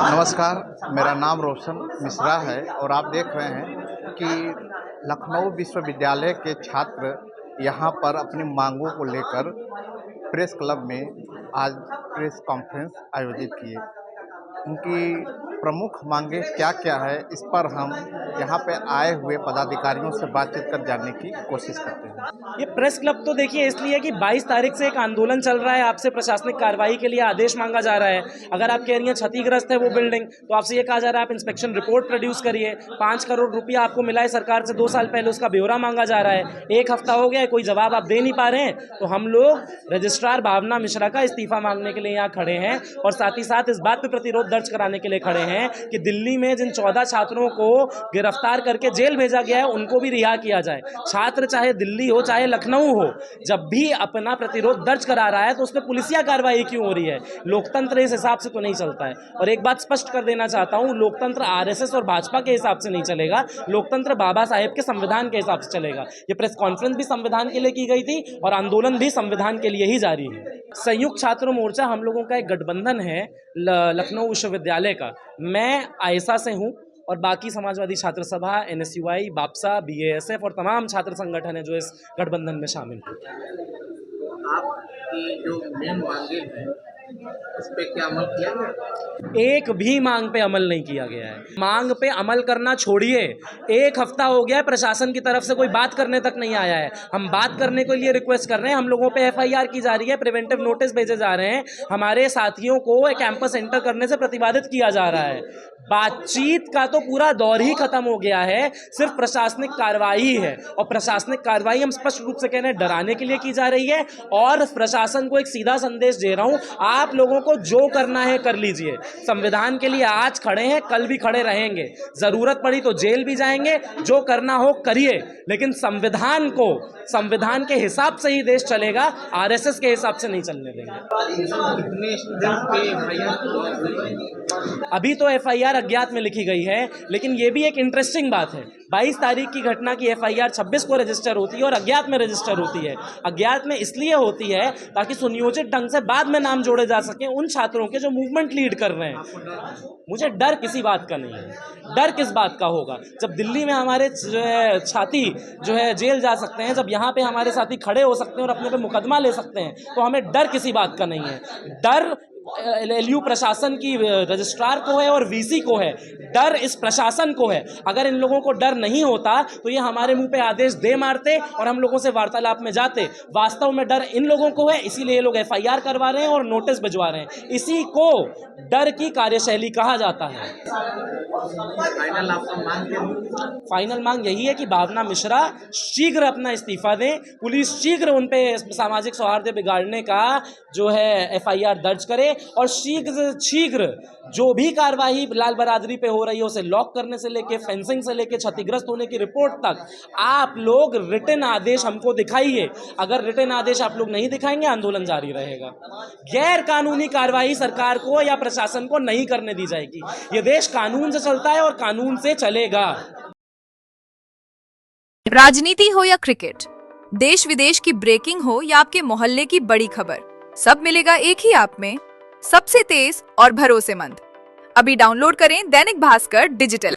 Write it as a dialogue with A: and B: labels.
A: नमस्कार, मेरा नाम रोशन मिश्रा है और आप देख रहे हैं कि लखनऊ विश्वविद्यालय के छात्र यहाँ पर अपनी मांगों को लेकर प्रेस क्लब में आज प्रेस कॉन्फ्रेंस आयोजित किए। उनकी प्रमुख मांगें क्या-क्या है, इस पर हम यहाँ पे आए हुए पदाधिकारियों से बातचीत कर जानने की कोशिश करते हैं।
B: ये प्रेस क्लब तो देखिए इसलिए कि 22 तारीख से एक आंदोलन चल रहा है, आपसे प्रशासनिक कार्रवाई के लिए आदेश मांगा जा रहा है। अगर आप कह रही हैं क्षतिग्रस्त है वो बिल्डिंग, तो आपसे ये कहा जा रहा है आप इंस्पेक्शन रिपोर्ट प्रोड्यूस करिए। 5 करोड़ रुपया आपको मिला है सरकार से 2 साल पहले, उसका ब्यौरा मांगा जा रहा है। 1 हफ्ता हो गया है, कोई जवाब आप दे नहीं पा रहे हैं, तो हम लोग रजिस्ट्रार भावना मिश्रा का इस्तीफा मांगने के लिए यहाँ खड़े हैं और साथ ही साथ इस बात पर प्रतिरोध दर्ज कराने के लिए खड़े हैं कि दिल्ली में जिन 14 छात्रों को गिरफ्तार करके जेल भेजा गया है उनको भी रिहा किया जाए। छात्र चाहे दिल्ली हो चाहे लखनऊ हो, जब भी अपना प्रतिरोध दर्ज करा रहा है तो उस पर पुलिसिया कार्रवाई क्यों हो रही है? लोकतंत्र इस हिसाब से तो नहीं चलता है। और एक बात स्पष्ट कर देना चाहता हूं, लोकतंत्र आरएसएस और भाजपा के हिसाब से नहीं चलेगा, लोकतंत्र बाबा साहेब के संविधान के हिसाब से चलेगा। ये प्रेस कॉन्फ्रेंस भी संविधान के लिए की गई थी और आंदोलन भी संविधान के लिए ही जारी है। संयुक्त छात्र मोर्चा हम लोगों का एक गठबंधन है लखनऊ विश्वविद्यालय का। मैं आयसा से हूँ और बाकी समाजवादी छात्र सभा, एनएसयूआई, बापसा, बीएएसएफ और तमाम छात्र संगठन है जो इस गठबंधन में शामिल हैं।
A: आपकी जो मेन मांगे हैं उस पे क्या अमल किया गया?
B: एक भी मांग पे अमल नहीं किया गया है। मांग पे अमल करना छोड़िए, 1 हफ्ता हो गया है प्रशासन की तरफ से कोई बात करने तक नहीं आया है। हम बात करने के लिए रिक्वेस्ट कर रहे हैं, हम लोगों पे एफआईआर की जा रही है, प्रिवेंटिव नोटिस भेजे जा रहे हैं, हमारे साथियों को कैंपस एंटर करने से प्रतिबंधित किया जा रहा है। बातचीत का तो पूरा दौर ही खत्म हो गया है, सिर्फ प्रशासनिक कार्रवाई है और प्रशासनिक कार्रवाई हम स्पष्ट रूप से कह रहे हैं डराने के लिए की जा रही है। और प्रशासन को एक सीधा संदेश दे रहा हूं, आप लोगों को जो करना है कर लीजिए। संविधान के लिए आज खड़े हैं, कल भी खड़े रहेंगे, जरूरत पड़ी तो जेल भी जाएंगे, जो करना हो करिए, लेकिन संविधान को, संविधान के हिसाब से ही देश चलेगा, आरएसएस के हिसाब से नहीं चलने देंगे। अभी तो एफआईआर अज्ञात में लिखी गई है, लेकिन यह भी एक इंटरेस्टिंग बात है, 22 तारीख की घटना की एफआईआर 26 को रजिस्टर होती है और अज्ञात में रजिस्टर होती है। अज्ञात में इसलिए होती है ताकि सुनियोजित ढंग से बाद में नाम जोड़े जा सके उन छात्रों के जो मूवमेंट लीड कर रहे हैं। मुझे डर किसी बात का नहीं है। डर किस बात का होगा? जब दिल्ली में हमारे जो है छाती जो है जेल जा सकते हैं, जब यहाँ पे हमारे साथी खड़े हो सकते हैं और अपने पे मुकदमा ले सकते हैं, तो हमें डर किसी बात का नहीं है। डर एलयू प्रशासन की रजिस्ट्रार को है और वीसी को है, डर इस प्रशासन को है। अगर इन लोगों को डर नहीं होता तो ये हमारे मुंह पे आदेश दे मारते और हम लोगों से वार्तालाप में जाते। वास्तव में डर इन लोगों को है, इसीलिए ये लोग एफआईआर करवा रहे हैं और नोटिस भिजवा रहे हैं। इसी को डर की कार्यशैली कहा जाता है। फाइनल मांग यही है कि भावना मिश्रा शीघ्र अपना इस्तीफा दें, पुलिस शीघ्र उन पे सामाजिक सौहार्द बिगाड़ने का जो है एफआईआर दर्ज करे और शीघ्र जो भी कार्रवाई लाल बरादरी पे हो रही है उसे लॉक करने से लेके फेंसिंग से लेके क्षतिग्रस्त होने की रिपोर्ट तक आप लोग रिटन आदेश हमको दिखाइए। अगर रिटन आदेश आप लोग नहीं दिखाएंगे, आंदोलन जारी रहेगा। गैर कानूनी कार्रवाई सरकार को या प्रशासन को नहीं करने दी जाएगी। ये देश कानून से चलता है और कानून से चलेगा।
C: राजनीति हो या क्रिकेट, देश विदेश की ब्रेकिंग हो या आपके मोहल्ले की बड़ी खबर, सब मिलेगा एक ही ऐप में, सबसे तेज और भरोसेमंद। अभी डाउनलोड करें दैनिक भास्कर डिजिटल।